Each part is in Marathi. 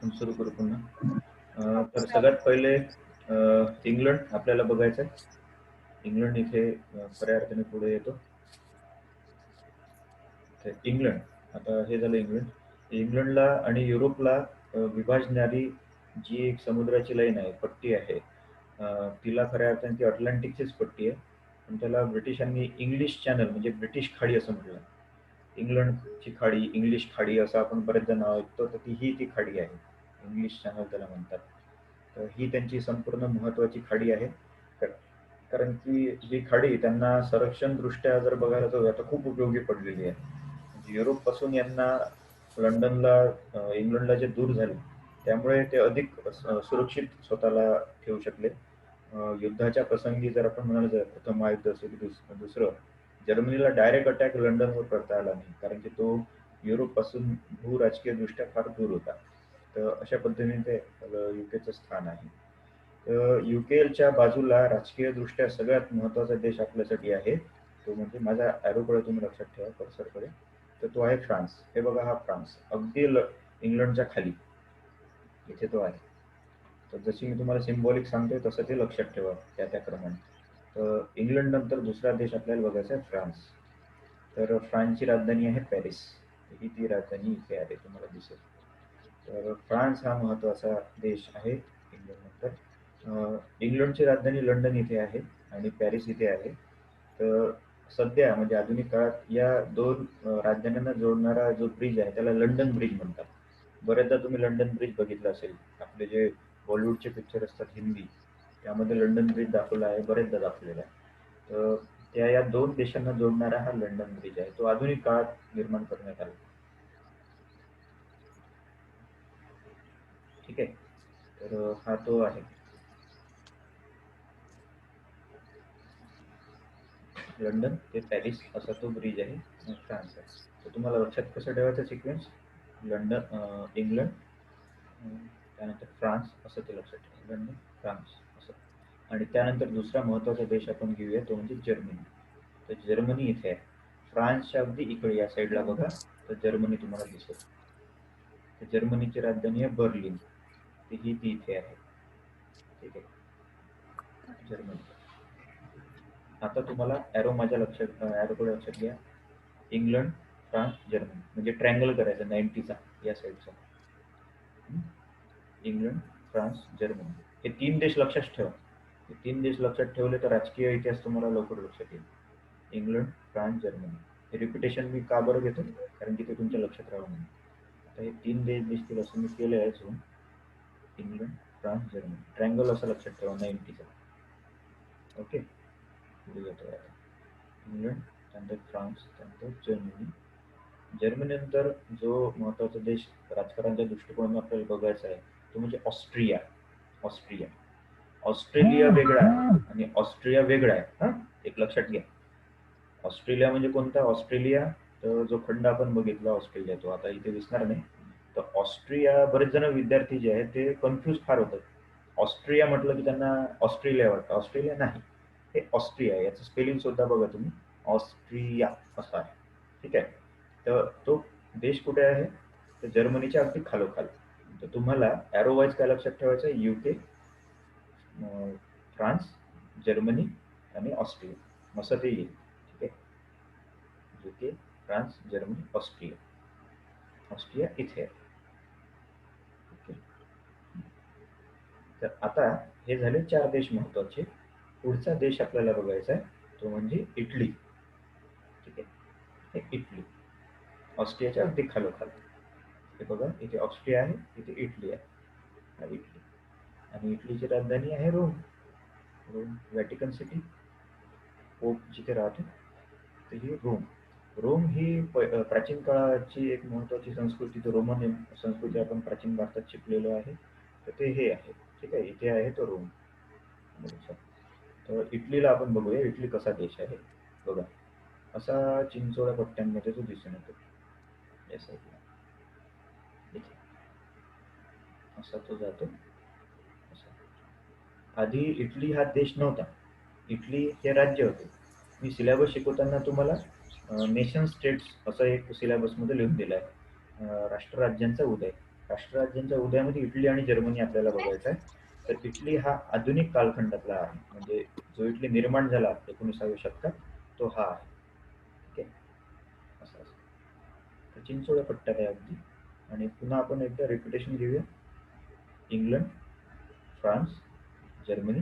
आपण सुरू करू पुन्हा. तर सगळ्यात पहिले इंग्लंड आपल्याला बघायचं आहे. इंग्लंड इथे खऱ्या अर्थाने पुढे येतो. इंग्लंड, आता हे झालं इंग्लंड. इंग्लंडला आणि युरोपला विभाजणारी जी एक समुद्राची लाईन आहे, पट्टी आहे, तिला खऱ्या अर्थाने ती अटलांटिकचीच पट्टी आहे. पण त्याला ब्रिटिशांनी इंग्लिश चॅनल म्हणजे ब्रिटिश खाडी असं म्हटलं. इंग्लंडची खाडी, इंग्लिश खाडी असं आपण बरेचदा नाव ऐकतो, तर ती खाडी आहे. इंग्लिश चॅनल त्याला म्हणतात. तर ही त्यांची संपूर्ण महत्वाची खाडी आहे. कारण की ही खाडी त्यांना संरक्षण दृष्ट्या जर बघायला जाऊ तर खूप उपयोगी पडलेली आहे. म्हणजे युरोप पासून यांना लंडनला इंग्लंडला जे दूर झाले त्यामुळे ते अधिक सुरक्षित स्वतःला ठेवू शकले. युद्धाच्या प्रसंगी जर आपण म्हणाल तर प्रथम महायुद्ध असेल, दुसरं, जर्मनीला डायरेक्ट अटॅक लंडनवर करता आला नाही, कारण की तो युरोप पासून भू राजकीय दृष्ट्या फार दूर होता. तर अशा पद्धतीने ते युकेचं स्थान आहे. तर युकेच्या बाजूला राजकीय दृष्ट्या सगळ्यात महत्वाचा देश आपल्यासाठी आहे तो म्हणजे, माझ्या ॲरोकडे तुम्ही लक्षात ठेवा, कर्सरकडे, तर तो आहे फ्रान्स. हे बघा, हा फ्रान्स अगदी इंग्लंडच्या खाली इथे तो आहे. तर जशी मी तुम्हाला सिम्बॉलिक सांगतोय तसं ते लक्षात ठेवा त्या क्रमाने. तर इंग्लंड नंतर दुसरा देश आपल्याला बघायचा आहे फ्रान्स. तर फ्रान्सची राजधानी आहे पॅरिस. ही ती राजधानी इथे आहे, तुम्हाला दिसेल. तर फ्रान्स हा महत्वाचा देश आहे इंग्लंड नंतर. इंग्लंडची राजधानी लंडन इथे आहे आणि पॅरिस इथे आहे. तर सध्या म्हणजे आधुनिक काळात या दोन राजधान्यांना जोडणारा जो ब्रिज आहे त्याला लंडन ब्रिज म्हणतात. बरेचदा तुम्ही लंडन ब्रिज बघितलं असेल, आपले जे बॉलिवूडचे पिक्चर असतात हिंदी, त्यामध्ये लंडन ब्रिज दाखवला आहे, बरेचदा दाखवलेला आहे. तर या दोन देशांना जोडणारा हा लंडन ब्रिज आहे, तो आधुनिक काळात निर्माण करण्यात आला. ठीक आहे, तर हा तो आहे लंडन ते पॅरिस असा तो ब्रिज आहे फ्रान्स आहे. तर तुम्हाला लक्षात कसं ठेवायचं सिक्वेन्स, लंडन, इंग्लंड, त्यानंतर फ्रान्स असं ते लक्षात ठेवा, लंडन फ्रान्स असं. आणि त्यानंतर दुसरा महत्वाचा देश आपण घेऊया तो म्हणजे जर्मनी. तर जर्मनी इथे आहे, फ्रान्सच्या अगदी इकडे या साईडला बघा, तर जर्मनी तुम्हाला दिसेल. तर जर्मनीची राजधानी आहे बर्लिन, ती इथे आहे. ठीक आहे, जर्मनी. आता तुम्हाला ॲरो माझ्या लक्षात, ॲरोकडे लक्षात घ्या, इंग्लंड, फ्रान्स, जर्मनी, म्हणजे ट्रँगल करायचं 90चा या साईडचा. इंग्लंड, फ्रान्स, जर्मनी, हे तीन देश लक्षात ठेवा. हे तीन देश लक्षात ठेवले तर राजकीय इतिहास तुम्हाला लवकर लक्षात येईल. England, France, Germany. हे रिपिटेशन मी का बरं घेतो, कारण की ते तुमच्या लक्षात राहू नये. आता हे तीन देश दिसतील असं मी केलं आहे zoom. England, France, Germany, triangle असं लक्षात ठेवा 90चा. ओके, पुढे जातो आता. इंग्लंड, त्यानंतर फ्रान्स, त्यानंतर जर्मनी. जर्मनी नंतर जो महत्वाचा देश राजकारणाच्या दृष्टिकोनातून आपल्याला बघायचा आहे तो म्हणजे ऑस्ट्रिया. ऑस्ट्रिया, ऑस्ट्रेलिया वेगळा आहे आणि ऑस्ट्रिया वेगळा आहे. हा, एक लक्षात घ्या. ऑस्ट्रेलिया म्हणजे कोणता, ऑस्ट्रेलिया तर जो खंड आपण बघितला ऑस्ट्रेलिया, तो आता इथे दिसणार नाही. तर ऑस्ट्रिया, बरेच जण विद्यार्थी जे आहेत ते कन्फ्युज फार होतात. ऑस्ट्रिया म्हटलं की त्यांना ऑस्ट्रेलिया वाटतं, ऑस्ट्रेलिया नाही, हे ऑस्ट्रिया. याचं स्पेलिंग सुद्धा बघा तुम्ही, ऑस्ट्रिया असं आहे. ठीक आहे, तर तो देश कुठे आहे, तर जर्मनीच्या अगदी खालोखाल. तर तुम्हाला ॲरो वाईज काय लक्षात ठेवायचं आहे, युके, फ्रान्स, जर्मनी आणि ऑस्ट्रिया असं ते येईल. ठीक आहे, UK, France, Germany, Austria. Austria इथे आहे. ओके, तर आता हे झाले चार देश महत्वाचे. पुढचा देश आपल्याला बघायचा आहे तो म्हणजे इटली. ठीक आहे, हे इटली ऑस्ट्रियाच्या अगदी खालोखाल. हे बघा, इथे ऑस्ट्रिया आहे, इथे इटली आहे, हा इटली. आणि इटलीची राजधानी आहे Rome. Rome, Vatican City, pope जिथे राहतो, तर ही रोम. रोम ही प्राचीन काळाची एक महत्वाची संस्कृती, तो रोमन संस्कृती आपण प्राचीन भारतात शिकलेलो आहे. तर ते हे आहे. ठीक आहे, इथे आहे तो रोम. तर इटलीला आपण बघूया, इटली कसा देश आहे बघा. असा चिंचोळ्या पट्ट्यांमध्ये तो दिसून येतो या साईडला, असा तो जातो असा. आधी इटली हा देश नव्हता, इटली हे राज्य होते. मी सिलेबस शिकवताना तुम्हाला नेशन स्टेट्स असं एक सिलेबसमध्ये लिहून दिलं आहे, राष्ट्रराज्यांचा उदय. राष्ट्रराज्यांच्या उदयामध्ये इटली आणि जर्मनी आपल्याला बघायचा आहे. तर इटली हा आधुनिक कालखंडातला आहे, म्हणजे जो इटली निर्माण झाला 19व्या शतकात तो हा आहे. ठीक आहे, असं असं तर चिंचोळ्या पट्ट्यात आहे अगदी. आणि पुन्हा आपण एकदा रेप्युटेशन घेऊया. England, France, Germany,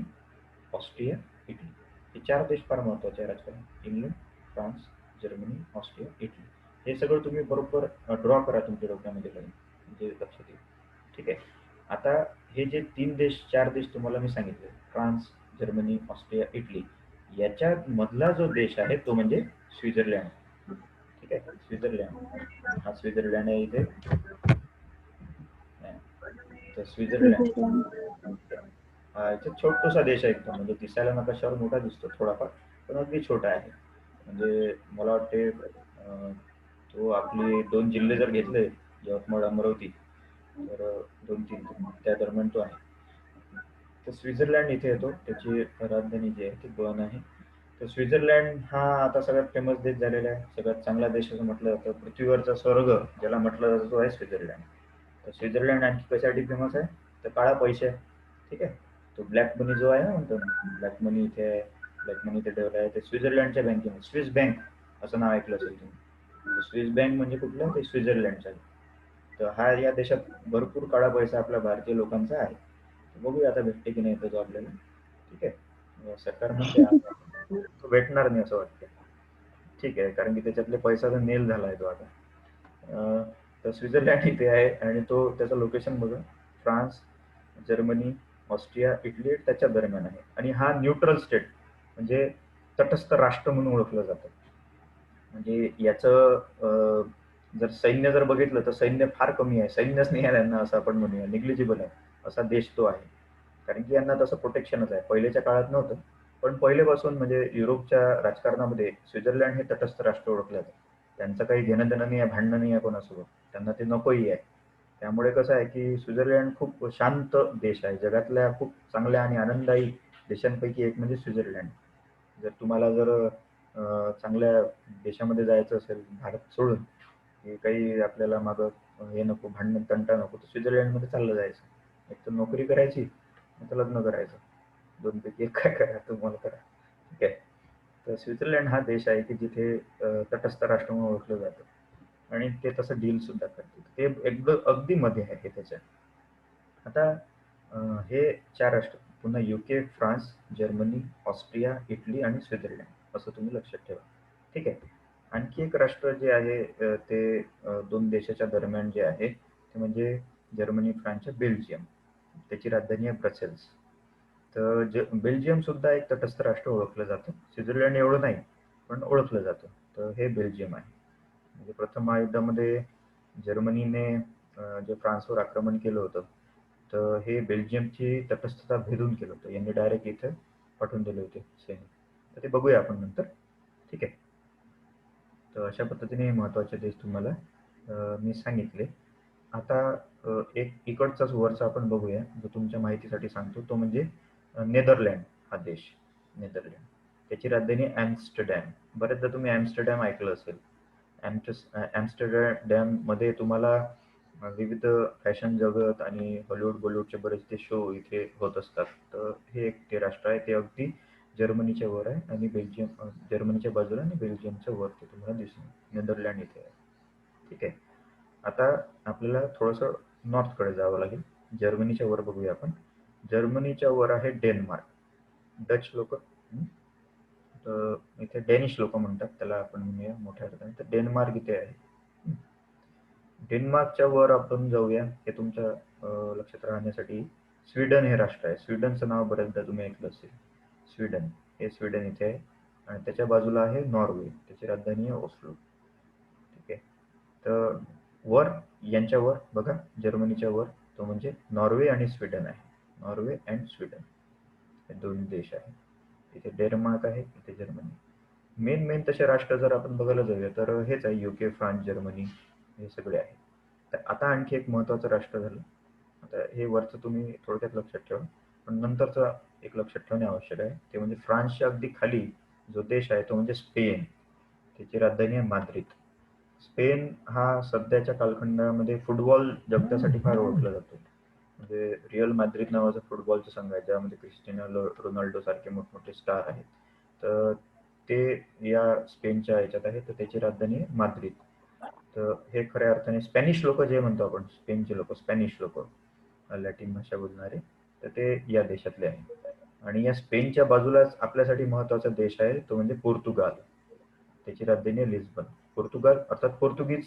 Austria, Italy. हे 4 देश फार महत्त्वाचे आहे राजकारणात. England, France, Germany, Austria, Italy. हे सगळं तुम्ही बरोबर ड्रॉ करा तुमच्या डोक्यामध्ये लावून, म्हणजे लक्षात येईल. ठीक आहे. आता हे जे 3 देश 4 देश तुम्हाला मी सांगितले, फ्रान्स, जर्मनी, ऑस्ट्रिया, इटली, याच्या मधला जो देश आहे तो म्हणजे स्वित्झर्लंड. ठीक आहे, स्वित्झर्लंड. हा स्वित्झर्लंड आहे इथे. तर स्वित्झर्लंड हा याचा छोटासा देश आहे एकदम, म्हणजे दिसायला नकाशावर मोठा दिसतो थोडाफार, पण अगदी छोटा आहे. म्हणजे मला वाटते तो आपले 2 जिल्हे जर घेतले, यवतमाळ, अमरावती, तर 2-3 त्या दरम्यान तो आहे. तर स्वित्झर्लंड इथे येतो. त्याची राजधानी जी आहे ती बर्न आहे. तर स्वित्झर्लंड हा आता सगळ्यात फेमस देश झालेला आहे. सगळ्यात चांगला देश असं म्हटलं जातं. पृथ्वीवरचा स्वर्ग ज्याला म्हटलं जातं तो आहे स्वित्झर्लंड. तर स्वित्झर्लंड आणखी कशासाठी फेमस आहे? तर काळा पैसा आहे. ठीक आहे. तो ब्लॅक मनी जो आहे ना म्हणतो ना, ब्लॅक मनी इथे आहे. ब्लॅक मनी इथे ठेवला आहे. ते स्वित्झर्लंडच्या बँकेमध्ये, स्विस बँक असं नाव ऐकलं असेल तुम्ही. तर स्विस बँक म्हणजे कुठलं? ते स्वित्झर्लंडचं आहे. तर हा या देशात भरपूर काळा पैसा आपल्या भारतीय लोकांचा आहे. बघूया आता भेटते की नाही तो आपल्याला. ठीक आहे. सरकार म्हणते आहे, तो भेटणार नाही असं वाटतं. ठीक आहे, कारण की त्याच्यातले पैसाचा नेल झाला आहे तो आता. तर स्वित्झर्लंड इथे आहे आणि तो त्याचं लोकेशन बघा. फ्रान्स, जर्मनी, ऑस्ट्रिया, इटली त्याच्या दरम्यान आहे. आणि हा न्यूट्रल स्टेट, म्हणजे तटस्थ राष्ट्र म्हणून ओळखलं जातं. म्हणजे याचं जर सैन्य जर बघितलं तर सैन्य फार कमी आहे. सैन्यच नाही आहे त्यांना असं आपण म्हणूया. निग्लिजिबल आहे असा देश तो आहे. कारण की यांना तसं प्रोटेक्शनच आहे. पहिल्याच्या काळात नव्हतं. पण पहिलेपासून म्हणजे युरोपच्या राजकारणामध्ये स्वित्झर्लंड हे तटस्थ राष्ट्र ओळखलं जातं. त्यांचं काही घेणं-देणं नाही आहे, भांडणं नाही आहे कोणासोबत. त्यांना ते नकोही आहे. त्यामुळे कसं आहे की स्वित्झर्लंड खूप शांत देश आहे. जगातल्या खूप चांगल्या आणि आनंददायी देशांपैकी एक म्हणजे स्वित्झर्लंड. जर तुम्हाला जर चांगल्या देशामध्ये जायचं असेल भारत सोडून, की काही आपल्याला मागं हे नको, भांडण तंटा नको, तर स्वित्झर्लंडमध्ये चाललं जायचं. एक तर नोकरी करायची, नाहीतर लग्न करायचं. 2 पैकी एक काय करा तुम्हाला करा. ठीक आहे. तर स्वित्झर्लंड हा देश आहे की जिथे तटस्थ राष्ट्र म्हणून ओळखलं जातं आणि ते तसं डील सुद्धा करते. ते एकदम अगदी मध्ये आहे त्याच्या. आता हे 4 राष्ट्र पुन्हा UK, France, Germany, Austria, Italy आणि स्वित्झर्लंड असं तुम्ही लक्षात ठेवा. ठीक आहे. आणखी एक राष्ट्र जे आहे ते 2 देशाच्या दरम्यान जे आहे ते म्हणजे जर्मनी, फ्रान्सच्या बेल्जियम. त्याची राजधानी आहे ब्रसेल्स. तर बेल्जियम सुद्धा एक तटस्थ राष्ट्र ओळखलं जातं. स्वित्झर्लंड एवढं नाही, पण ओळखलं जातं. तर हे बेल्जियम आहे. म्हणजे प्रथम महायुद्धामध्ये जर्मनीने जे फ्रान्सवर आक्रमण केलं होतं, तर हे बेल्जियमची तटस्थता भेदून केलं होतं. यांनी डायरेक्ट इथे पाठवून दिले होते सैनिक. तर ते बघूया आपण नंतर. ठीक आहे. तर अशा पद्धतीने महत्त्वाचे देश तुम्हाला मी सांगितले. आता एक इकडचाच वरचा आपण बघूया, जो तुमच्या माहितीसाठी सांगतो, तो म्हणजे नेदरलँड हा देश. नेदरलँड. त्याची राजधानी ॲम्स्टरडॅम. बरेचदा तुम्ही ॲम्स्टरडॅम ऐकलं असेल. ॲम्स्टरडॅममध्ये तुम्हाला विविध फॅशन जगत आणि हॉलिवूडचे बरेचसे शो इथे होत असतात. तर हे एक ते राष्ट्र आहे. ते अगदी जर्मनीच्या वर आहे आणि जर्मनीच्या बाजूला आणि बेल्जियमच्या वर ते तुम्हाला दिसेल. नेदरलँड इथे आहे. ठीक आहे. आता आपल्याला थोडंसं नॉर्थकडे जावं लागेल. जर्मनीच्या वर बघूया आपण. जर्मनीच्या वर आहे डेन्मार्क. डच लोकं. तर इथे डेनिश लोकं म्हणतात त्याला आपण म्हणूया मोठ्या अर्थाने. तर डेन्मार्क इथे आहे. डेन्मार्कच्या वर आपण जाऊया. हे तुमच्या लक्षात राहण्यासाठी स्वीडन हे राष्ट्र आहे. स्वीडनचं नाव बऱ्याचदा तुम्ही ऐकलं असेल. स्वीडन. हे स्वीडन इथे आहे आणि त्याच्या बाजूला आहे नॉर्वे. त्याची राजधानी आहे ओस्लो. ठीक आहे. तर वर यांच्यावर बघा, जर्मनीच्या वर तो म्हणजे नॉर्वे आणि स्वीडन आहे. नॉर्वे अँड स्वीडन हे 2 देश आहेत. इथे डेन्मार्क आहे, इथे जर्मनी. मेन तसे राष्ट्र जर आपण बघायला जाऊया तर हेच आहे UK, फ्रान्स, जर्मनी हे सगळे आहेत. तर आता आणखी एक महत्त्वाचं राष्ट्र झालं. आता हे वरचं तुम्ही थोडक्यात लक्षात ठेवा. पण नंतरचं एक लक्षात ठेवणे आवश्यक आहे. ते म्हणजे फ्रान्सच्या अगदी खाली जो देश आहे तो म्हणजे स्पेन. त्याची राजधानी आहे माद्रिद. स्पेन हा सध्याच्या कालखंडामध्ये फुटबॉल जगतासाठी फार ओळखला जातो. म्हणजे रिअल मॅड्रिड नावाचा फुटबॉलचा संघ आहे, ज्यामध्ये क्रिस्टियानो रोनाल्डो सारखे मोठमोठे स्टार आहेत. तर ते या स्पेनच्या ह्याच्यात आहे, तर त्याची राजधानी आहे माद्रिद. तर हे खऱ्या अर्थाने स्पॅनिश लोक जे म्हणतो आपण, स्पेनचे लोक, स्पॅनिश लोक, लॅटिन भाषा बोलणारे, तर ते या देशातले आहे. आणि या स्पेनच्या बाजूलाच आपल्यासाठी महत्वाचा देश आहे, तो म्हणजे पोर्तुगाल. त्याची राजधानी आहे लिस्बन. पोर्तुगाल अर्थात पोर्तुगीज,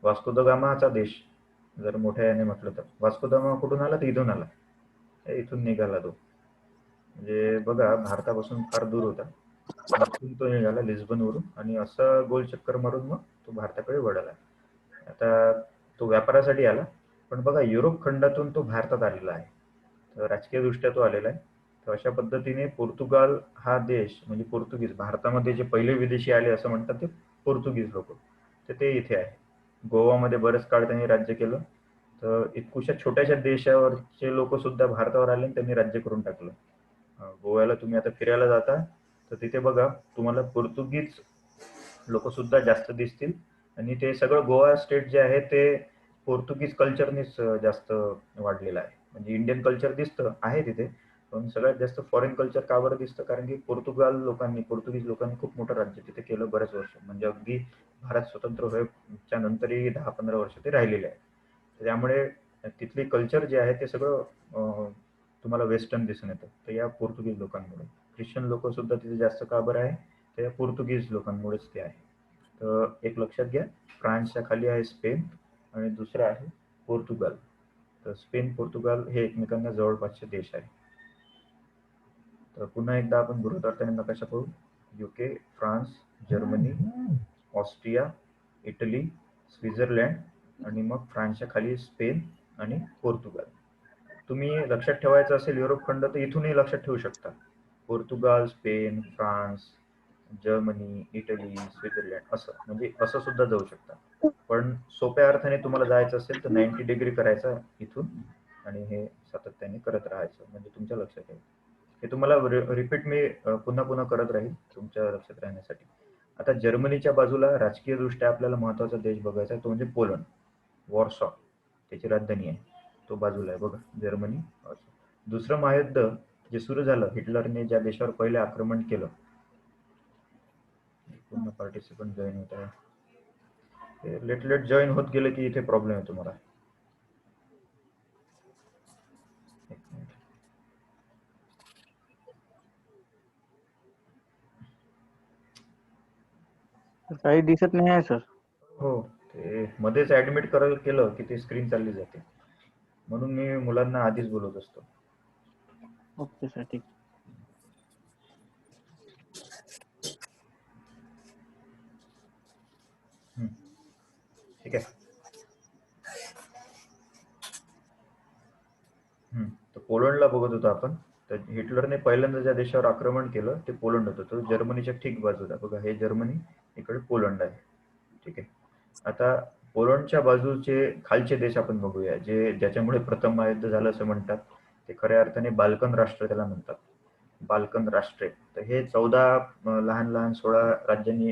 वास्को द गामाचा देश जर मोठ्या याने म्हटलं तर. वास्को द गामा कुठून आला? तर इथून आला, इथून निघाला तो. म्हणजे बघा, भारतापासून फार दूर होता, इथून तो निघाला लिस्बनवरून आणि असं गोल चक्कर मारून मग तो भारताकडे वळाला. आता तो व्यापारासाठी आला, पण बघा युरोप खंडातून तो भारतात आलेला आहे, तर राजकीय दृष्ट्या तो आलेला आहे. तर अशा पद्धतीने पोर्तुगाल हा देश, म्हणजे पोर्तुगीज, भारतामध्ये जे पहिले विदेशी आले असं म्हणतात ते पोर्तुगीज लोक, तर ते इथे आहे. गोवामध्ये बरेच काळ त्यांनी राज्य केलं. तर इतकुशा छोट्याशा देशावरचे लोक सुद्धा भारतावर आले आणि त्यांनी राज्य करून टाकलं. गोव्याला तुम्ही आता फिरायला जाता, तर तिथे बघा तुम्हाला पोर्तुगीज लोक सुद्धा जास्त दिसतील. आणि ते सगळं गोवा स्टेट जे आहे ते पोर्तुगीज कल्चरनेच जास्त वाढलेलं आहे. म्हणजे इंडियन कल्चर दिसतं आहे तिथे, पण सगळ्यात जास्त फॉरेन कल्चर का बरं दिसतं? कारण की पोर्तुगीज लोकांनी खूप मोठं राज्य तिथे केलं बरेच वर्ष. म्हणजे अगदी भारत स्वतंत्र व्हायच्या नंतरही 10-15 वर्ष ते राहिलेले आहे. त्यामुळे तिथले कल्चर जे आहे ते सगळं तुम्हाला वेस्टर्न दिसून येतं. तर या पोर्तुगीज लोकांमुळे. ख्रिश्चन लोक सुद्धा तिथे जास्त का बरं आहे? तर या पोर्तुगीज लोकांमुळेच ते आहे. तर एक लक्षात घ्या, फ्रान्सच्या खाली आहे स्पेन आणि दुसरं आहे पोर्तुगाल. तर स्पेन, पोर्तुगाल हे एकमेकांना जवळपासचे देश आहे. तर पुन्हा एकदा आपण गुरुत्वार्थाने नकाशा पाहू. UK, France, Germany, Austria, Italy, Switzerland आणि मग फ्रान्सच्या खाली स्पेन आणि पोर्तुगाल. तुम्ही लक्षात ठेवायचं असेल युरोप खंड, तर इथूनही लक्षात ठेवू शकता. Portugal, Spain, France, Germany, Italy, Switzerland, असं म्हणजे असं सुद्धा जाऊ शकता. पण सोप्या अर्थाने तुम्हाला जायचं असेल तर 90 डिग्री करायचा इथून आणि हे सातत्याने करत राहायचं, म्हणजे तुमच्या लक्षात येईल. हे तुम्हाला रिपीट मी पुन्हा पुन्हा करत राहील तुमच्या लक्षात राहण्यासाठी. आता जर्मनीच्या बाजूला राजकीय दृष्ट्या आपल्याला महत्वाचा देश बघायचा, तो म्हणजे पोलंड. वॉर्सॉ त्याची राजधानी आहे, तो बाजूला आहे बघा, जर्मनी. दुसरं महायुद्ध जे सुरू झालं, हिटलरने ज्या देशावर पहिले आक्रमण केलं, पुन्हा पार्टिसिपंट जॉईन होत आहे, लेट लेट जॉईन होत गेलं की इथे प्रॉब्लेम येतो मला. एक मिनिट. काही दिसत नाही आहे सर. हो, ते मध्येच ऍडमिट करायला केलं की ते स्क्रीन चालली जाते, म्हणून मी मुलांना आधीच बोलवत असतो. ओके सर, ठीक. ठीक आहे. तर पोलंडला बघत होतो आपण. तर हिटलरने पहिल्यांदा ज्या देशावर आक्रमण केलं ते पोलंड होतं. तो जर्मनीच्या ठीक बाजूला बघा, हे जर्मनी, इकडे पोलंड आहे. ठीक आहे. आता पोलंडच्या बाजूचे खालचे देश आपण बघूया, जे ज्याच्यामुळे प्रथम महायुद्ध झालं असं म्हणतात. ते खऱ्या अर्थाने बाल्कन राष्ट्र त्याला म्हणतात. बाल्कन राष्ट्रे. तर हे 14 लहान लहान 16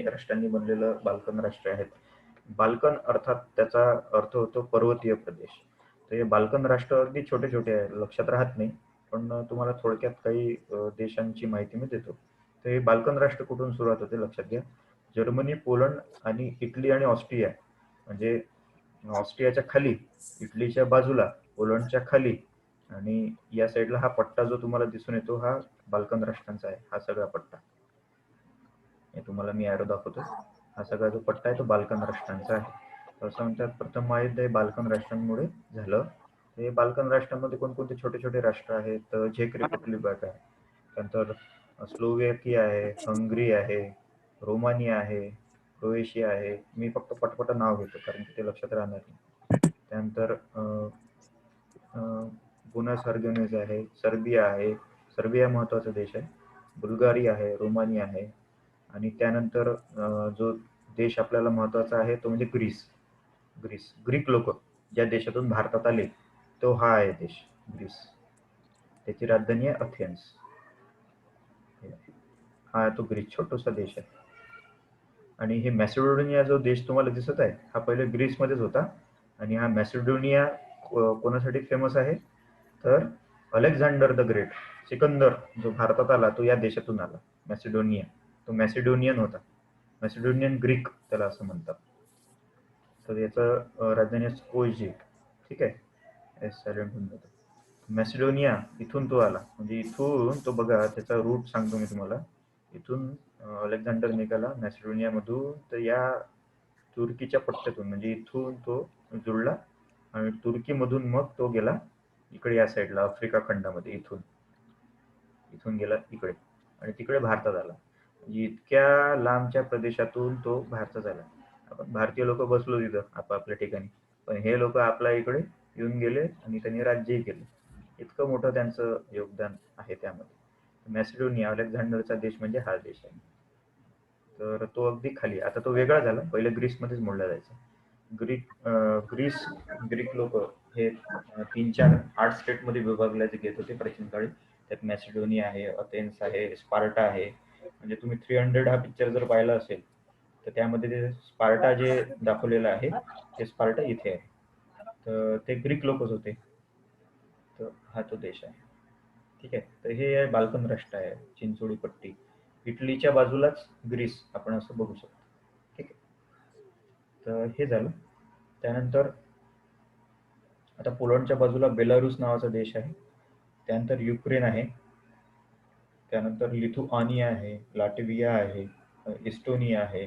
राष्ट्रांनी बनलेलं बाल्कन राष्ट्र आहेत. बाल्कन अर्थात त्याचा अर्थ होतो पर्वतीय प्रदेश. तर हे बाल्कन राष्ट्र अगदी छोटे छोटे आहे, लक्षात राहत नाही, पण तुम्हाला थोडक्यात काही देशांची माहिती मी देतो. तर हे बाल्कन राष्ट्र कुठून सुरुवात होते लक्षात घ्या. जर्मनी, पोलंड आणि इटली आणि ऑस्ट्रिया, म्हणजे ऑस्ट्रियाच्या खाली, इटलीच्या बाजूला, पोलंडच्या खाली आणि या साईडला हा पट्टा जो तुम्हाला दिसून येतो हा बाल्कन राष्ट्रांचा आहे. हा सगळा पट्टा, हे तुम्हाला मी एरो दाखवतो, हा सगळा जो पट्टा आहे तो बाल्कन राष्ट्रांचा आहे. तर असं म्हणतात प्रथम महायुद्ध हे बाल्कन राष्ट्रांमुळे झालं. हे बाल्कन राष्ट्रांमध्ये कोणकोणते छोटे छोटे राष्ट्र आहेत? तर झेक रिपब्लिक आहे, त्यानंतर स्लोवेकिया आहे, हंगरी आहे, रोमानिया आहे, क्रोएशिया आहे. मी फक्त पटपट नाव घेतो कारण की ते लक्षात राहणार नाही. त्यानंतर बोनस हर्गेनेज आहे, सर्बिया आहे, सर्बिया महत्वाचा देश आहे, बुल्गारिया आहे, रोमानिया आहे. आणि त्यानंतर जो देश आपल्याला महत्वाचा आहे तो म्हणजे ग्रीस. ग्रीक लोक ज्या देशातून भारतात आले, तो हा आहे देश ग्रीस. त्याची राजधानी आहे अथेन्स. हा तो ग्रीस छोटासा देश आहे. आणि हे मॅसिडोनिया जो देश तुम्हाला दिसत आहे हा पहिले ग्रीसमध्येच होता. आणि हा मॅसिडोनिया कोणासाठी फेमस आहे तर अलेक्झांडर द ग्रेट, सिकंदर जो भारतात आला तो या देशातून आला. मॅसिडोनिया तो मॅसिडोनियन होता, मॅसिडोनियन ग्रीक त्याला असं म्हणतात. तर याचं राजधानी आहे स्कोजे. ठीक आहे, एस सायलेंट होऊन जातं. मॅसिडोनिया इथून तो आला, म्हणजे इथून तो बघा त्याचा रूट सांगतो मी तुम्हाला. इथून अलेक्झांडर निघाला मॅसिडोनियामधून तर या तुर्कीच्या पट्ट्यातून, म्हणजे इथून तो जुळला आणि तुर्कीमधून मग तो गेला इकडे या साईडला आफ्रिका खंडामध्ये, इथून इथून गेला इकडे आणि तिकडे भारतात आला. म्हणजे इतक्या लांबच्या प्रदेशातून तो भारतात आला. आपण भारतीय लोक बसलो तिथं आपापल्या ठिकाणी, पण हे लोक आपल्या इकडे येऊन गेले आणि त्यांनी राज्यही केले. इतकं मोठं त्यांचं योगदान आहे त्यामध्ये. मॅसिडोनिया अलेक्झांडरचा देश म्हणजे हा देश आहे. तर तो अगदी खाली, आता तो वेगळा झाला, पहिले ग्रीसमध्येच मोडला जायचा. ग्रीक लोक हे 3-4 8 स्टेटमध्ये विभागले गेले होते प्राचीन काळी. त्यात मॅसिडोनिया आहे, अथेन्स आहे, स्पार्टा आहे. म्हणजे तुम्ही 300 हा पिक्चर जर पाहिला असेल तर त्यामध्ये ते स्पार्टा जे दाखवलेलं आहे ते स्पार्टा इथे आहे. तर ते ग्रीक लोकच होते. तर हा तो देश आहे. ठीक आहे, तर हे आहे बाल्कन राष्ट्र आहे, चिंचोळी पट्टी. इटलीच्या बाजूलाच ग्रीस आपण असं बघू शकतो. ठीक आहे, तर हे झालं. त्यानंतर आता पोलंडच्या बाजूला बेलारूस नावाचा देश आहे. त्यानंतर युक्रेन आहे. त्यानंतर लिथुआनिया आहे, लाटविया आहे, इस्टोनिया आहे.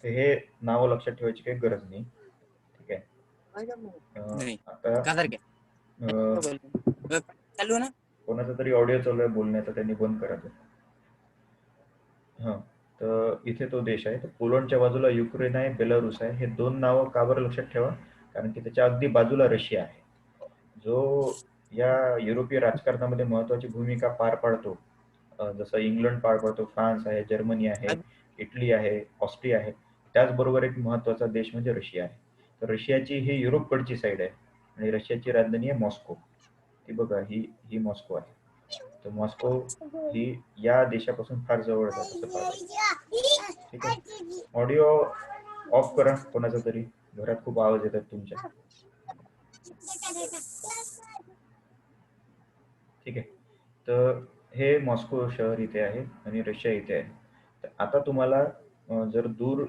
तर हे नावं लक्षात ठेवायची काही गरज नाही. ठीक आहे. नहीं आता कदर के चालू ना कोणाचा तरी ऑडिओ चालू आहे बोलण्याचा, त्यांनी बंद करायचं. हां, तर इथे तो देश आहे. तर पोलंडच्या बाजूला युक्रेन आहे, बेलारूस आहे. हे 2 नावं का बरं लक्षात ठेवा? कारण की त्याच्या अगदी बाजूला रशिया आहे, जो या युरोपीय राजकारणामध्ये महत्त्वाची भूमिका पार पाडतो. जसं इंग्लंड पार पाडतो, फ्रान्स आहे, जर्मनी आहे, इटली आहे, ऑस्ट्रिया आहे. त्याचबरोबर एक महत्त्वाचा देश म्हणजे रशिया आहे. तर रशियाची ही युरोपकडची साईड आहे आणि रशियाची राजधानी आहे मॉस्को. ती बघा, ही ही मॉस्को आहे. तर मॉस्को ही या देशापासून फार जवळच आहे तसं पाहिलं. ठीक आहे, ऑडिओ ऑफ करा कोणाचा तरी, घरात खूप आवाज येतात तुमच्या. ठीक आहे, तर हे मॉस्को शहर इथे आहे आणि रशिया इथे आहे. तर आता तुम्हाला जर दूर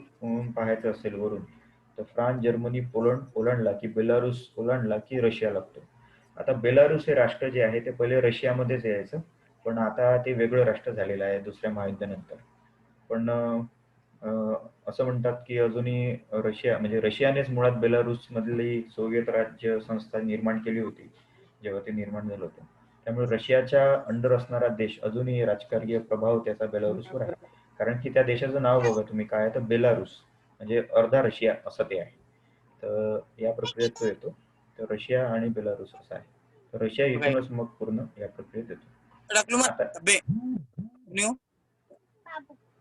पाहायचं असेल वरून, तर फ्रान्स, जर्मनी, पोलंडला की बेलारूस ओलांडला की रशिया लागतो. आता बेलारूस हे राष्ट्र जे आहे ते पहिले रशियामध्येच यायचं, पण आता ते वेगळं राष्ट्र झालेलं आहे दुसऱ्या महायुद्धानंतर. पण असं म्हणतात की अजूनही रशिया, म्हणजे रशियानेच मुळात बेलारूसमधली सोव्हिएत राज्य संस्था निर्माण केली होती जेव्हा ते निर्माण झालं होतं. त्यामुळे रशियाच्या अंडर असणारा देश अजूनही राजकीय प्रभाव त्याचा बेलारूसवर आहे. कारण की त्या देशाचं नाव बघा तुम्ही काय आहे, तर बेलारूस म्हणजे अर्धा रशिया असं ते आहे. तर या प्रक्रियेत तो येतो. तर रशिया आणि बेलारूस असं आहे. तर रशिया इथूनच मग पूर्ण या प्रक्रियेत येतो. रखलू मत आता अबे न्यू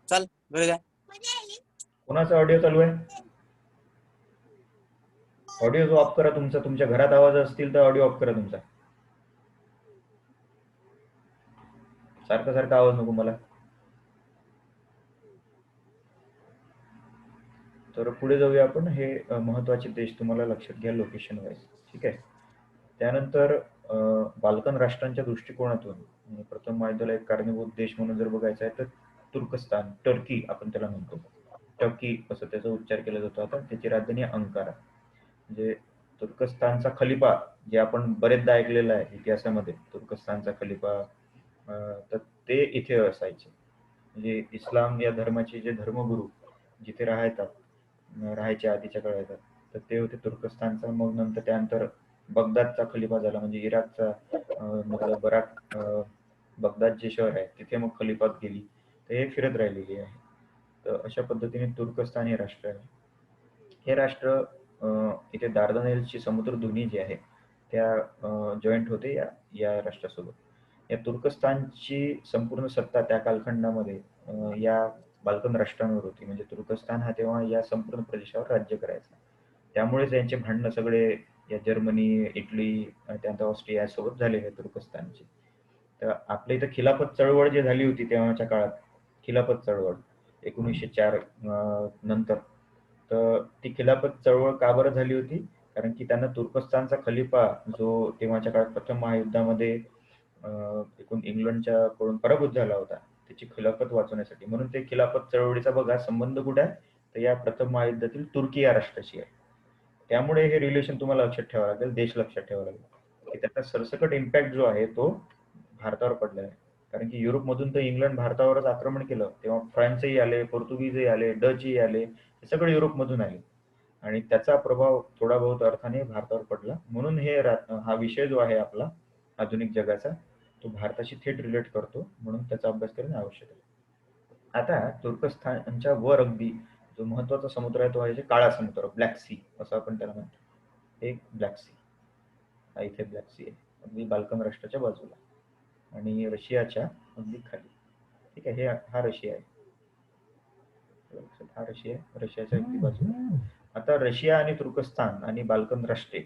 चल घरी जा कोणाचा ऑडिओ चालू आहे? ऑडिओ जो ऑफ करा तुमचा. तुमच्या घरात आवाज असतील तर ऑडिओ ऑफ करा तुमचा. सारखा सारखा आवाज नको मला. तर पुढे जाऊया आपण. हे महत्त्वाचे देश तुम्हाला लक्षात घ्या लोकेशन वाईज. ठीक आहे. त्यानंतर बाल्कन राष्ट्रांच्या दृष्टिकोनातून प्रथम महायुद्धाला एक कारणीभूत देश म्हणून जर बघायचं आहे तर तुर्कस्तान, टर्की आपण त्याला म्हणतो. टर्की असं त्याचा उच्चार केला जातो. आता त्याची राजधानी अंकारा. म्हणजे तुर्कस्तानचा खलिफा, जे आपण बरेचदा ऐकलेलं आहे इतिहासामध्ये, तुर्कस्तानचा खलिफा, तर ते इथे असायचे. म्हणजे इस्लाम या धर्माचे जे धर्मगुरू जिथे राहायचे आधीच्या काळात, तर ते होते तुर्कस्तानचा. मग नंतर त्यानंतर बगदादचा खलिफा झाला, म्हणजे इराकचा मधलं बगदाद जे शहर आहे तिथे मग खलिफात गेली. तर हे फिरत राहिलेली आहे. तर अशा पद्धतीने तुर्कस्तान हे राष्ट्र आहे. हे राष्ट्र इथे दार्दानेलची समुद्रधुनी जी आहे त्या जॉईंट होते या राष्ट्रासोबत. या तुर्कस्तानची संपूर्ण सत्ता त्या कालखंडामध्ये या बाल्कन राष्ट्रांवर होती. म्हणजे तुर्कस्तान हा तेव्हा या संपूर्ण प्रदेशावर राज्य करायचा. त्यामुळेच यांचे भांडणं सगळे या जर्मनी, इटली आणि त्यानंतर ऑस्ट्रिया सोबत झालेले तुर्कस्तानचे. तर आपल्या इथं खिलाफत चळवळ जी झाली होती तेव्हाच्या काळात, खिलाफत चळवळ, 1904 नंतर. तर ती खिलाफत चळवळ का बरं झाली होती? कारण की त्यांना तुर्कस्तानचा खलिफा जो तेव्हाच्या काळात प्रथम महायुद्धामध्ये एकूण इंग्लंडच्या कडून पराभूत झाला होता, त्याची खिलाफत वाचवण्यासाठी. म्हणून ते खिलाफत चळवळीचा बघा संबंध कुठे आहे, तर या प्रथम महायुद्धातील तुर्की या राष्ट्राशी आहे. त्यामुळे हे रिलेशन तुम्हाला लक्षात ठेवावं लागेल, देश लक्षात ठेवावा लागेल, की त्याचा सरसकट इम्पॅक्ट जो आहे तो भारतावर पडलेला आहे. कारण की युरोपमधून तर इंग्लंड भारतावरच आक्रमण केलं, तेव्हा फ्रान्सही आले, पोर्तुगीजही आले, डचही आले, हे सगळे युरोपमधून आले आणि त्याचा प्रभाव थोडा बहुत अर्थाने भारतावर पडला. म्हणून हा विषय जो आहे आपला आधुनिक जगाचा, तो भारताशी थेट रिलेट करतो, म्हणून त्याचा अभ्यास करणे आवश्यक आहे. आता तुर्कस्थानच्या वर अगदी जो महत्वाचा समुद्र आहे तो आहे काळा समुद्र, ब्लॅक सी असं आपण त्याला म्हणतो. एक ब्लॅक सी, हा इथे ब्लॅक सी आहे अगदी बाल्कन राष्ट्राच्या बाजूला आणि रशियाच्या अगदी खाली. ठीक आहे, हा रशिया आहे, हा रशिया आहे, रशियाच्या अगदी बाजूला. आता रशिया आणि तुर्कस्तान आणि बाल्कन राष्ट्रे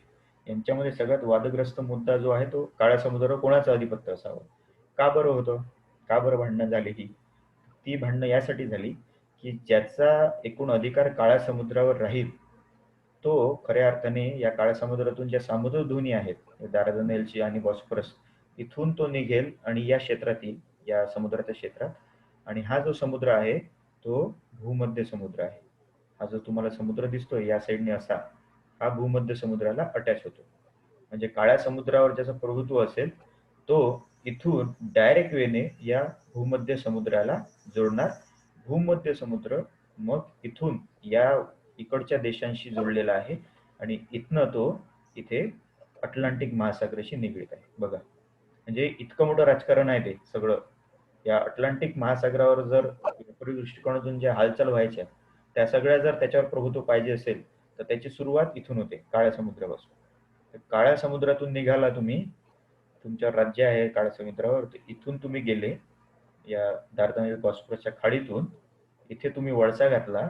यांच्यामध्ये सगळ्यात वादग्रस्त मुद्दा जो आहे तो काळ्या समुद्रावर कोणाचं अधिपत्य असावं. का बरं होतं, का बरं भांडणं झाली? ती भांडणं यासाठी झाली की ज्याचा एकूण अधिकार काळ्या समुद्रावर राहील तो खऱ्या अर्थाने या काळ्या समुद्रातून ज्या सामुद्रधुनी आहेत दार्दानेलची आणि बॉस्फरस, इथून तो निघेल आणि या क्षेत्रात येईल, या समुद्राच्या क्षेत्रात. आणि हा जो समुद्र आहे तो भूमध्य समुद्र आहे. हा जो तुम्हाला समुद्र दिसतोय या साईडने असा, हा भूमध्य समुद्राला अटॅच होतो. म्हणजे काळ्या समुद्रावर ज्याचं प्रभुत्व असेल तो इथून डायरेक्ट वेने या भूमध्य समुद्राला जोडणार. भूमध्य समुद्र मग इथून या इकडच्या देशांशी जोडलेला आहे आणि इथनं तो इथे अटलांटिक महासागराशी निगडीत आहे. बघा, म्हणजे इतकं मोठं राजकारण आहे ते सगळं. या अटलांटिक महासागरावर जर व्यापारी दृष्टिकोनातून ज्या हालचाल व्हायच्या त्या सगळ्या जर त्याच्यावर प्रभुत्व पाहिजे असेल तर त्याची सुरुवात इथून होते, काळ्या समुद्रापासून. तर काळ्या समुद्रातून निघाला तुम्ही, तुमच्या राज्य आहे काळ्या समुद्रावर, इथून तुम्ही गेले या दार्दानेल बॉस्फरसच्या खाडीतून, इथे तुम्ही वळसा घातला,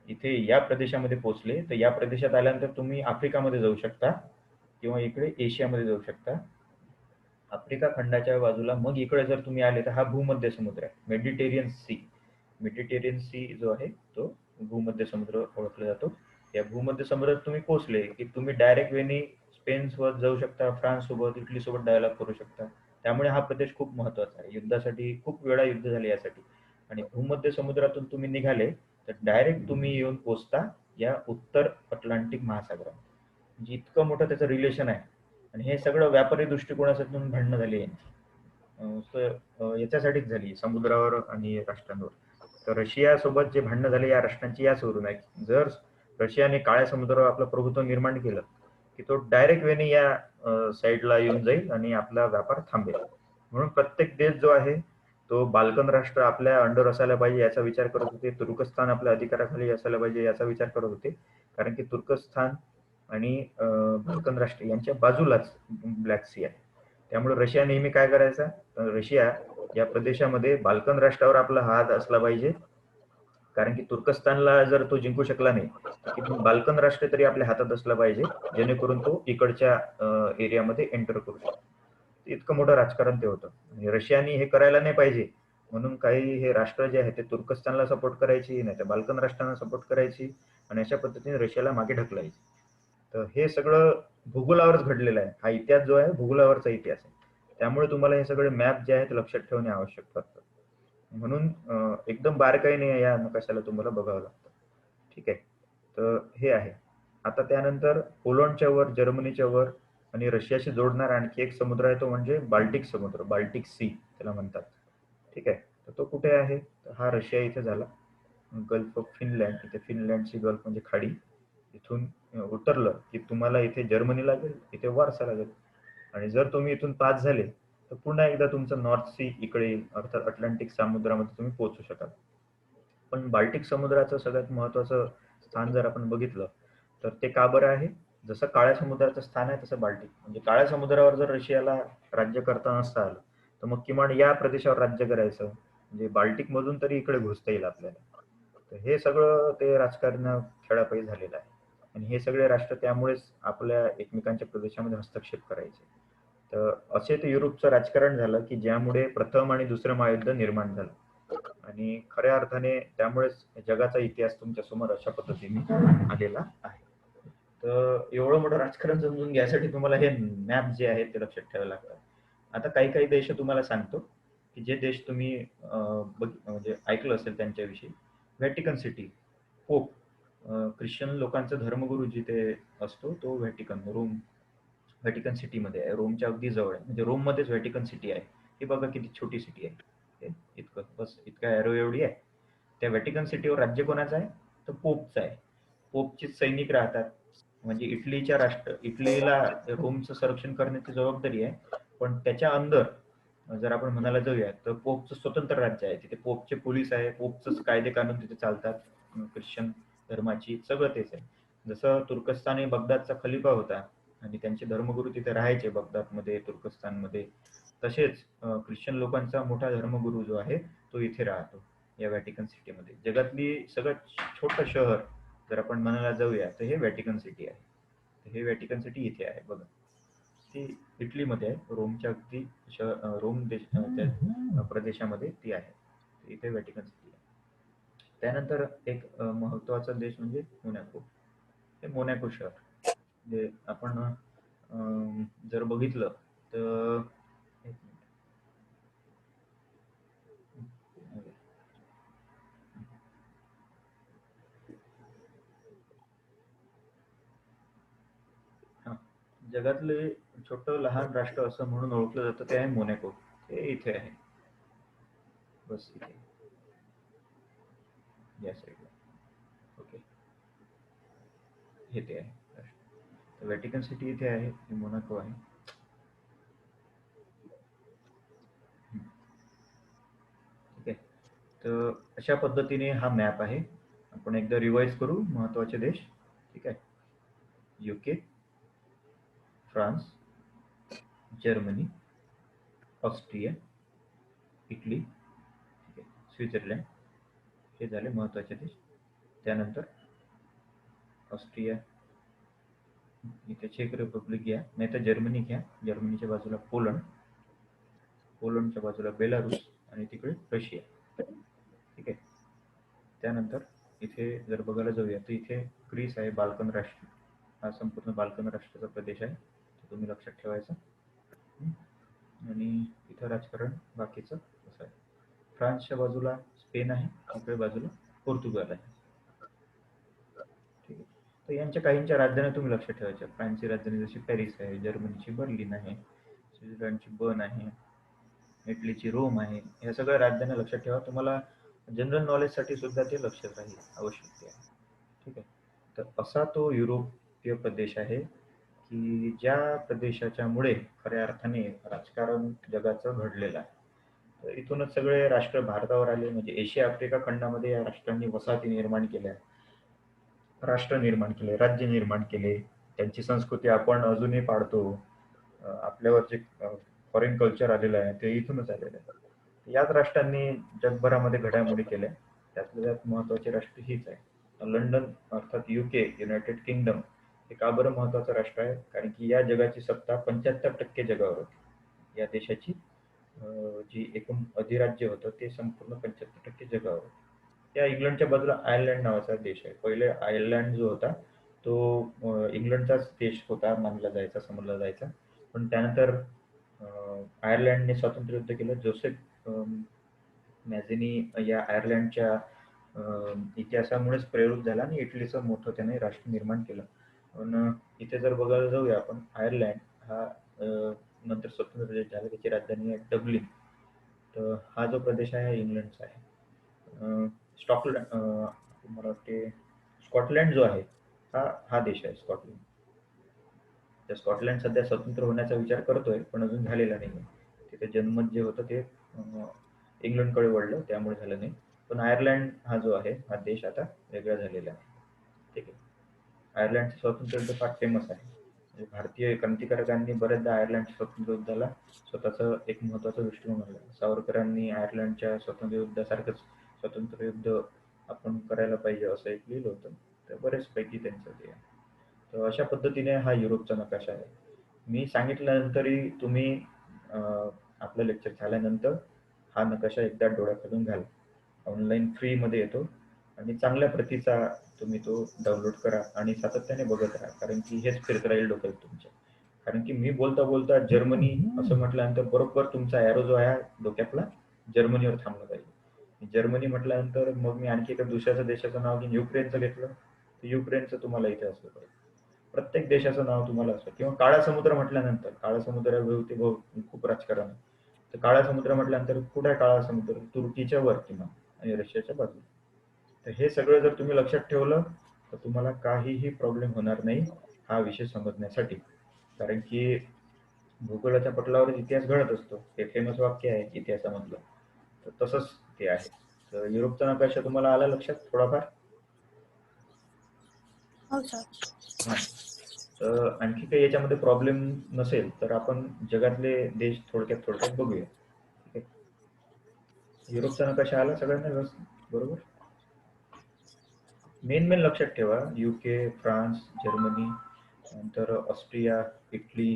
इथे या प्रदेशामध्ये पोहोचले, तर या प्रदेशात आल्यानंतर तुम्ही आफ्रिकामध्ये जाऊ शकता किंवा इकडे एशियामध्ये जाऊ शकता. आफ्रिका खंडाच्या बाजूला मग इकडे जर तुम्ही आले तर हा भूमध्य समुद्र आहे, मेडिटेरियन सी. मेडिटेरियन सी जो आहे तो भूमध्य समुद्र ओळखला जातो. या भूमध्य समुद्रात तुम्ही पोहोचले की तुम्ही डायरेक्ट वेनी स्पेन सोबत जाऊ शकता, फ्रान्स सोबत, इटली सोबत डायलॉग करू शकता. त्यामुळे हा प्रदेश खूप महत्वाचा आहे. युद्धासाठी खूप वेळा युद्ध झाले यासाठी. आणि भूमध्य समुद्रातून तुम्ही निघाले तर डायरेक्ट तुम्ही येऊन पोहोचता या उत्तर अटलांटिक महासागरात. म्हणजे इतकं मोठं त्याचं रिलेशन आहे. आणि हे सगळं व्यापारी दृष्टिकोनातून भांडणं झाली यांची. याच्यासाठीच झाली, समुद्रावर आणि राष्ट्रांवर. तर रशिया सोबत जे भांडणं झाले या राष्ट्रांची याचवरून आहे. जर रशियाने काळ्या समुद्रावर आपलं प्रभुत्व निर्माण केलं की तो डायरेक्ट वेने या साईडला येऊन जाईल आणि आपला व्यापार थांबेल. म्हणून प्रत्येक देश जो आहे तो बाल्कन राष्ट्र आपल्या अंडर असायला पाहिजे याचा विचार करत होते, तुर्कस्तान आपल्या अधिकाराखाली असायला पाहिजे याचा विचार करत होते. कारण की तुर्कस्तान आणि बाल्कन राष्ट्र यांच्या बाजूलाच ब्लॅक सी आहे. त्यामुळे रशिया नेहमी काय करायचा, रशिया या प्रदेशामध्ये बाल्कन राष्ट्रावर आपला हात असला पाहिजे. कारण की तुर्कस्तानला जर तो जिंकू शकला नाही तर बाल्कन राष्ट्र तरी आपल्या हातात असला पाहिजे, जेणेकरून तो इकडच्या एरियामध्ये एंटर करू शकतो. इतकं मोठं राजकारण ते होतं. आणि रशियाने हे करायला नाही पाहिजे म्हणून काही हे राष्ट्र जे आहे ते तुर्कस्तानला सपोर्ट करायची, नाही तर बाल्कन राष्ट्रांना सपोर्ट करायची आणि अशा पद्धतीने रशियाला मागे ढकलायची. तर हे सगळं भूगोलावरच घडलेलं आहे. हा इतिहास जो आहे भूगोलावरचा इतिहास आहे. त्यामुळे तुम्हाला हे सगळे मॅप जे आहेत लक्षात ठेवणे आवश्यक पडतं. म्हणून एकदम बारकाईने या नकाशाला तुम्हाला बघावं लागतं. ठीक आहे, तर हे आहे. आता त्यानंतर पोलंडच्या वर, जर्मनीच्या वर आणि रशियाशी जोडणारा आणखी एक समुद्र आहे तो म्हणजे बाल्टिक समुद्र, बाल्टिक सी त्याला म्हणतात. ठीक आहे, तर तो कुठे आहे, तर हा रशिया इथे झाला. गल्फ ऑफ फिनलँड, इथे फिनलँडची गल्फ म्हणजे खाडी. इथून उतरलं की तुम्हाला इथे जर्मनी लागेल, इथे वारसा लागेल. आणि जर तुम्ही इथून पास झाले तर पुन्हा एकदा तुमचं नॉर्थ सी इकडे येईल, अर्थात अटलांटिक समुद्रामध्ये तुम्ही पोहोचू शकाल. पण बाल्टिक समुद्राचं सगळ्यात महत्वाचं स्थान जर आपण बघितलं तर ते का बरं आहे, जसं काळ्या समुद्राचं स्थान आहे तसं बाल्टिक. म्हणजे काळ्या समुद्रावर जर रशियाला राज्य करता नसता आलं तर मग किमान या प्रदेशावर राज्य करायचं, म्हणजे बाल्टिक मधून तरी इकडे घुसता येईल आपल्याला. तर हे सगळं ते राजकारण खेळापायी झालेलं आहे. आणि हे सगळे राष्ट्र त्यामुळेच आपल्या एकमेकांच्या प्रदेशामध्ये हस्तक्षेप करायचे. तर असे ते युरोपचं राजकारण झालं की ज्यामुळे प्रथम आणि दुसरं महायुद्ध निर्माण झालं. आणि खऱ्या अर्थाने त्यामुळेच जगाचा इतिहास तुमच्या समोर अशा पद्धतीने आलेला आहे. तर एवढं मोठं राजकारण समजून घ्यायसाठी तुम्हाला हे मॅप जे आहेत ते लक्षात ठेवावे लागतात. आता काही काही देश तुम्हाला सांगतो की जे देश तुम्ही म्हणजे ऐकलं असेल त्यांच्याविषयी. व्हॅटिकन सिटी, पोप, ख्रिश्चन लोकांचा धर्मगुरू जिथे असतो तो व्हॅटिकन सिटीमध्ये आहे. रोमच्या अगदी जवळ आहे. म्हणजे रोममध्येच व्हॅटिकन सिटी आहे. ही बघा किती छोटी सिटी आहे. इतकं बस इतका एरो एवढी आहे. त्या व्हॅटिकन सिटीवर राज्य कोणाचं आहे? तर पोपचं आहे. पोपचे सैनिक राहतात. म्हणजे इटलीला रोमचं संरक्षण करण्याची जबाबदारी आहे. पण त्याच्या अंदर जर आपण म्हणायला जाऊया तर पोपचं स्वतंत्र राज्य आहे. तिथे पोपचे पोलीस आहे. पोपचंच कायदे कानून तिथे चालतात. ख्रिश्चन धर्माची सगळं तेच आहे. जसं तुर्कस्तान बगदादचा खलिफा होता आणि त्यांचे धर्मगुरू तिथे राहायचे बगदादमध्ये, तुर्कस्तानमध्ये. तसेच ख्रिश्चन लोकांचा मोठा धर्मगुरू जो आहे तो इथे राहतो या व्हॅटिकन सिटीमध्ये. जगातली सगळ्यात छोटं शहर जर आपण म्हणायला जाऊया तर हे व्हॅटिकन सिटी आहे. हे व्हॅटिकन सिटी इथे आहे बघा. ती इटलीमध्ये आहे. रोमच्या अगदी रोम त्या प्रदेशामध्ये ती आहे. इथे व्हॅटिकन सिटी आहे. त्यानंतर एक महत्वाचा देश म्हणजे मोनॅको. हे मोनॅको शहर जे आपण जर बघितलं तर एक मिनिट. हा, जगातले छोटं लहान राष्ट्र असं म्हणून ओळखलं जातं ते आहे मोनॅको. ते इथे आहे. बस इथे या साईडला. ओके, हे ते आहे राष्ट्र. व्हॅटिकन सिटी इथे आहे. हे मोनॅको आहे. ठीक आहे. तर अशा पद्धतीने हा मॅप आहे. आपण एकदा रिवाइज करू महत्वाचे देश. ठीक आहे. UK, France, Germany, Austria, Italy, ठीक आहे, स्वित्झर्लंड. हे झाले महत्वाचे देश. त्यानंतर ऑस्ट्रिया, इथे चेक रिपब्लिक घ्या, नाही तर जर्मनी घ्या. जर्मनीच्या बाजूला पोलंड, पोलंडच्या बाजूला बेलारूस आणि तिकडे रशिया. ठीक आहे. त्यानंतर इथे जर बघायला जाऊया तर इथे ग्रीस आहे, बाल्कन राष्ट्र. हा संपूर्ण बाल्कन राष्ट्राचा प्रदेश आहे. तो तुम्ही लक्षात ठेवायचा. आणि इथं राजकारण बाकीचं असं आहे. फ्रान्सच्या बाजूला स्पेन आहे, इकडे बाजूला पोर्तुगाल आहे. ठीक आहे. तर यांच्या काहींच्या राजधान्या तुम्ही लक्षात ठेवायच्या. फ्रान्सची राजधानी जशी पॅरिस आहे, जर्मनीची बर्लिन आहे, स्वित्झर्लंडची बर्न आहे, इटलीची रोम आहे. या सगळ्या राजधान्या लक्षात ठेवा. तुम्हाला जनरल नॉलेजसाठी सुद्धा ते लक्षात राहील, आवश्यक आहे. ठीक आहे. तर असा तो युरोपीय प्रदेश आहे की ज्या प्रदेशाच्या मुळे खऱ्या अर्थाने राजकारण जगाचं घडलेलं आहे. तर इथूनच सगळे राष्ट्र भारतावर आले. म्हणजे एशिया आफ्रिका खंडामध्ये या राष्ट्रांनी वसाहती निर्माण केल्या, राष्ट्र निर्माण केले, राज्य निर्माण केले. त्यांची संस्कृती आपण अजूनही पाळतो. आपल्यावर जे फॉरेन कल्चर आलेलं आहे ते इथूनच आलेलं आहे. याच राष्ट्रांनी जगभरामध्ये घडामोडी केल्या. त्यातल्या त्यात महत्वाचे राष्ट्र हीच आहे. लंडन अर्थात UK, युनायटेड किंगडम हे का बरं महत्वाचं राष्ट्र आहे? कारण की या जगाची सत्ता 75% जगावर होती. या देशाची जी एकूण अधिराज्य होतं ते संपूर्ण 75% जगावर होतं. त्या इंग्लंडच्या बाजूला आयर्लंड नावाचा देश आहे. पहिले आयर्लंड जो होता तो इंग्लंडचाच देश होता मानला जायचा, समजला जायचा. पण त्यानंतर आयर्लंडने स्वातंत्र्य युद्ध केलं. जोसेफ मॅझेनी या आयर्लंडच्या इतिहासामुळेच प्रेरित झाला आणि इटलीचं मोठं त्याने राष्ट्र निर्माण केलं. पण इथे जर बघायला जाऊया आपण, आयर्लंड हा नंतर स्वतंत्र देश झाला. त्याची राजधानी आहे डब्लिन. तर हा जो प्रदेश आहे इंग्लंडचा आहे. मला वाटते स्कॉटलंड जो आहे हा देश आहे स्कॉटलंड. तर स्कॉटलंड सध्या स्वतंत्र होण्याचा विचार करतोय पण अजून झालेला नाही. तिथे जनमत जे होतं ते इंग्लंडकडे वळलं, त्यामुळे झालं नाही. पण आयर्लंड हा जो आहे हा देश आता वेगळा झालेला आहे. ठीक आहे. आयर्लंडचं स्वातंत्र्य युद्ध फार फेमस आहे. म्हणजे भारतीय क्रांतिकारकांनी बऱ्याचदा आयर्लंडच्या स्वातंत्र्य युद्धाला स्वतःचं एक महत्वाचा दृष्टिकोन मानला. सावरकरांनी आयर्लंडच्या स्वातंत्र्य युद्धासारखंच स्वातंत्र्य युद्ध आपण करायला पाहिजे असं एक लिहिलं होतं. तर बरेचपैकी त्यांचं ते आहे. तर अशा पद्धतीने हा युरोपचा नकाशा आहे. मी सांगितल्यानंतरही तुम्ही आपलं लेक्चर झाल्यानंतर हा नकाशा एकदा डोळ्याखालून घाला. ऑनलाईन फ्रीमध्ये येतो आणि चांगल्या प्रतीचा तुम्ही तो डाउनलोड करा आणि सातत्याने बघत राहा, कारण की हेच फिरत राहील डोक्यात तुमच्या. कारण की मी बोलता बोलता जर्मनी असं म्हटल्यानंतर बरोबर तुमचा ॲरो जो आहे डोक्यातला जर्मनीवर थांबला पाहिजे. जर्मनी म्हटल्यानंतर मग मी आणखी एका दुसऱ्याच्या देशाचं नाव घेऊन युक्रेनचं घेतलं तर युक्रेनचं तुम्हाला इथे असलं पाहिजे. प्रत्येक देशाचं नाव तुम्हाला असतं. किंवा काळा समुद्र म्हटल्यानंतर काळा समुद्राभोवती खूप राजकारण आहे. तर काळा समुद्र म्हटल्यानंतर कुठे आहे काळा समुद्र? तुर्कीच्या वर किमान आणि रशियाच्या बाजूला. तर हे सगळं जर तुम्ही लक्षात ठेवलं तर तुम्हाला काहीही प्रॉब्लेम होणार नाही हा विषय समजण्यासाठी. कारण की भूगोलाच्या पटलावर इतिहास घडत असतो, हे फेमस वाक्य आहे इतिहासामधलं. तर तसंच ते आहे. तर युरोपचा नकाशा तुम्हाला आला लक्षात थोडाफार? हो सर. हां. तर आणखी काही याच्यामध्ये प्रॉब्लेम नसेल तर आपण जगातले देश थोडक्यात बघूया. ठीक आहे. युरोपचा नकाशा आला सगळ्यांना व्यवस्थित? बरोबर. मेन लक्षात ठेवा, UK, फ्रान्स, जर्मनी, नंतर ऑस्ट्रिया, इटली,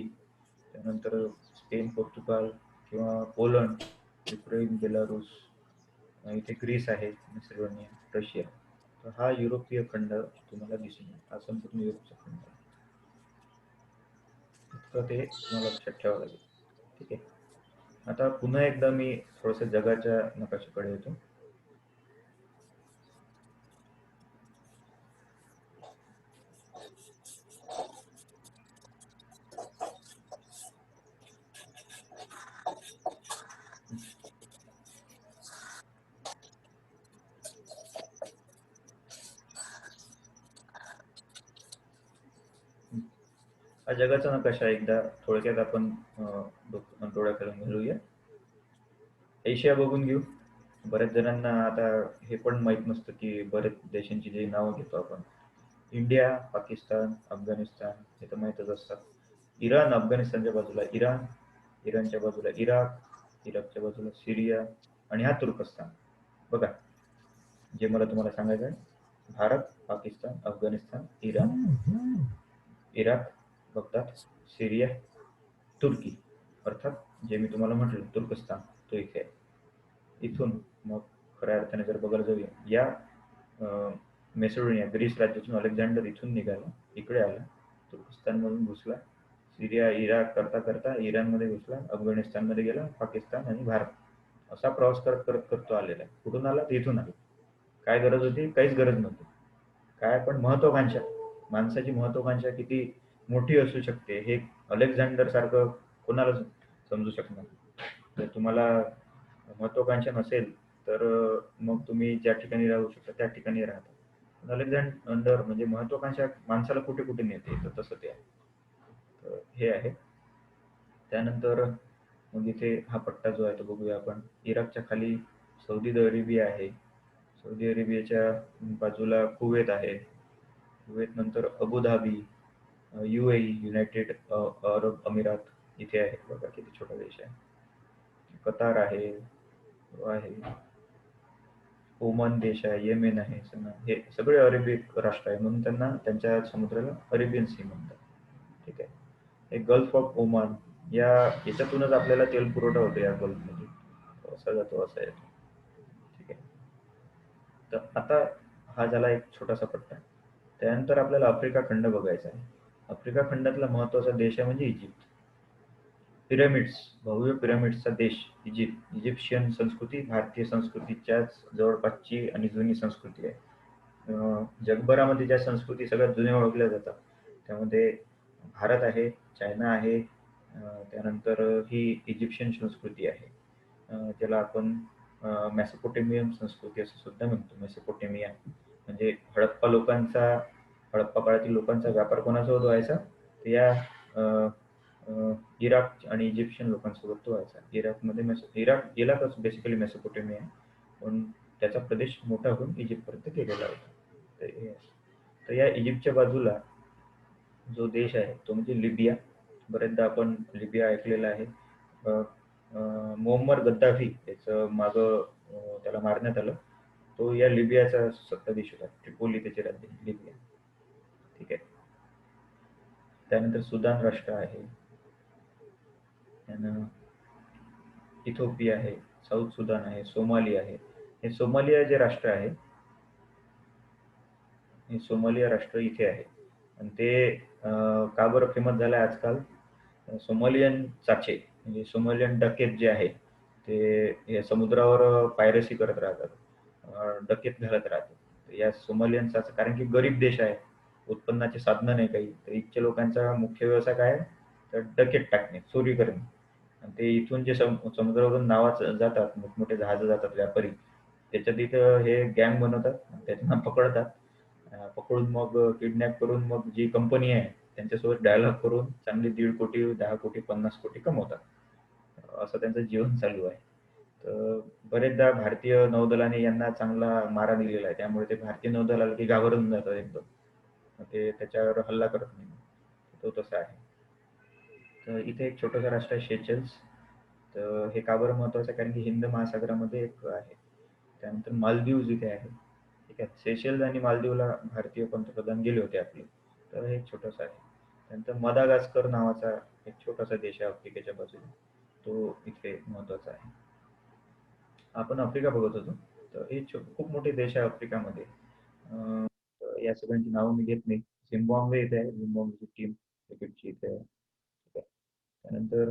त्यानंतर स्पेन, पोर्तुगाल किंवा पोलंड, युक्रेन, बेलारूस, इथे ग्रीस आहे, मॅसिडोनिया, रशिया. तर हा युरोपीय खंड तुम्हाला दिसून येईल. हा संपूर्ण युरोपचा खंड आहे. इतकं ते तुम्हाला लक्षात ठेवावं लागेल. ठीक आहे. आता पुन्हा एकदा मी थोडंसं जगाच्या नकाशाकडे येतो. हा जगाचा नकाशा एकदा थोडक्यात आपण डोळ्याखालून घालूया. एशिया बघून घेऊ. बऱ्याच जणांना आता हे पण माहीत नसतं की बरेच देशांची जी नावं घेतो आपण. इंडिया, पाकिस्तान, अफगाणिस्तान हे तर माहीतच असतात. इराण, अफगाणिस्तानच्या बाजूला इराण, इराणच्या बाजूला इराक, इराकच्या बाजूला सिरिया आणि हा तुर्कस्तान. बघा, जे मला तुम्हाला सांगायचं आहे, Bharat, Pakistan, Afghanistan, Iran, Iraq, Baghdad, Syria, तुर्की, अर्थात जे मी तुम्हाला म्हटलं तुर्कस्तान, तो इथे आहे. इथून मग खऱ्या अर्थाने जर बघायला जाऊया, या मॅसिडोनिया, ग्रीस राज्यातून अलेक्झांडर इथून निघाला, इकडे आला, तुर्कस्तानमधून घुसला, सिरिया, इराक करता करता इराणमध्ये घुसला, अफगाणिस्तानमध्ये गेला, पाकिस्तान आणि भारत असा प्रवास करत करत करत तो आलेला आहे. कुठून आला? इथून आला. काय गरज होती? काहीच गरज नव्हती. काय पण महत्वाकांक्षा, माणसाची महत्वाकांक्षा किती मोठी असू शकते हे अलेक्झांडर सारखं कोणाला समजू शकणार. जर तुम्हाला महत्वाकांक्षा नसेल तर मग तुम्ही ज्या ठिकाणी राहू शकता त्या ठिकाणी राहता. पण अलेक्झांडर म्हणजे महत्वाकांक्षा माणसाला कुठे कुठे नेते, तर तसं ते आहे. तर हे आहे. त्यानंतर मग इथे हा पट्टा जो आहे तो बघूया आपण. इराकच्या खाली सौदी अरेबिया आहे. सौदी अरेबियाच्या बाजूला कुवेत आहे. कुवेत नंतर अबुधाबी, UAE, युनायटेड अरब अमिरात इथे आहे. बघा किती छोटा देश आहे. कतार आहे, ओमान देश आहे, येमेन आहे. हे सगळे अरेबिक राष्ट्र आहे, म्हणून त्यांना त्यांच्या समुद्राला अरेबियन सी म्हणतात. ठीक आहे. हे गल्फ ऑफ ओमान याच्यातूनच आपल्याला तेल पुरवठा होतो या गल्फमध्ये. असा जातो असा येतो. ठीक आहे. तर आता हा झाला एक छोटासा पट्टा. त्यानंतर आपल्याला आफ्रिका खंड बघायचा आहे. आफ्रिका खंडातला महत्वाचा देश आहे म्हणजे इजिप्त. पिरॅमिड्स, भव्य पिरॅमिड्सचा देश इजिप्त. इजिप्शियन संस्कृती भारतीय संस्कृतीच्याच जवळपासची आणि जुनी संस्कृती आहे. जगभरामध्ये ज्या संस्कृती सगळ्यात जुन्या ओळखल्या जातात त्यामध्ये भारत आहे, चायना आहे, त्यानंतर ही इजिप्शियन संस्कृती आहे. त्याला आपण मेसोपोटेमियन संस्कृती असं सुद्धा म्हणतो. मेसोपोटेमिया म्हणजे हडप्पा काळातील लोकांचा व्यापार कोणासोबत व्हायचा? तर या इराक आणि इजिप्शियन लोकांसोबत तो व्हायचा. इराकच बेसिकली मेसोपोटेमिया आहे, पण त्याचा प्रदेश मोठा होऊन इजिप्तपर्यंत गेलेला होता. तर या इजिप्तच्या बाजूला जो देश आहे तो म्हणजे लिबिया. बरेचदा आपण लिबिया ऐकलेला आहे. मुअम्मर गद्दाफी याचं मागं त्याला मारण्यात आलं. तो या लिबियाचा सत्ताधीश होता. ट्रिपोली त्याचे राज्य लिबिया. ठीक आहे. त्यानंतर सुदान राष्ट्र आहे. त्यानं इथिओपिया आहे, साऊथ सुदान आहे, सोमाली आहे. हे सोमालिया जे राष्ट्र आहे, हे सोमालिया राष्ट्र इथे आहे आणि ते का बरं फेमस झालं आहे आजकाल? सोमालियन चाचे म्हणजे सोमालियन डकेत जे आहे ते हे समुद्रावर पायरसी करत राहतात, डकेत घालत राहतात. तर या सोमालियन चाचा, कारण की गरीब देश आहे, उत्पन्नाचे साधनं नाही काही, तर इथच्या लोकांचा मुख्य व्यवसाय काय आहे? तर डकेत टाकणे, चोरी करणे. आणि ते इथून जे समुद्रावरून नावा जातात, मोठमोठे जहाजं जातात व्यापारी, त्याच्यात इथं हे गँग बनवतात, त्यांना पकडतात, पकडून मग किडनॅप करून मग जी कंपनी आहे त्यांच्यासोबत डायलॉग करून चांगली 1.5 कोटी, 10 कोटी, 50 कोटी कमवतात. असं त्यांचं जीवन चालू आहे. तर बरेचदा भारतीय नौदलाने यांना चांगला मारा दिलेला आहे, त्यामुळे ते भारतीय नौदल आलं की घाबरून जातात एकदम. मग ते त्याच्यावर हल्ला करत नाही. तो तसा आहे. तर इथे एक छोटंसं राष्ट्र आहे शेचेल्स. तर हे का बरं महत्वाचं आहे? कारण की हिंद महासागरामध्ये एक आहे. त्यानंतर मालदीव इथे आहे. ठीक आहे. सेशेल्स आणि मालदीवला भारतीय पंतप्रधान गेले होते आपले. तर हे छोटंसं आहे. त्यानंतर मदागास्कर नावाचा एक छोटासा देश आहे आफ्रिकेच्या बाजूला. तो इथे महत्वाचा आहे. आपण आफ्रिका बघत होतो. तर हे खूप मोठे देश आहे आफ्रिकामध्ये. तर या सगळ्यांची नावं मी घेत नाही. झिम्बाब्वे इथे आहे. झिम्बाब्वेची टीम क्रिकेटची इथे आहे. ठीक आहे. त्यानंतर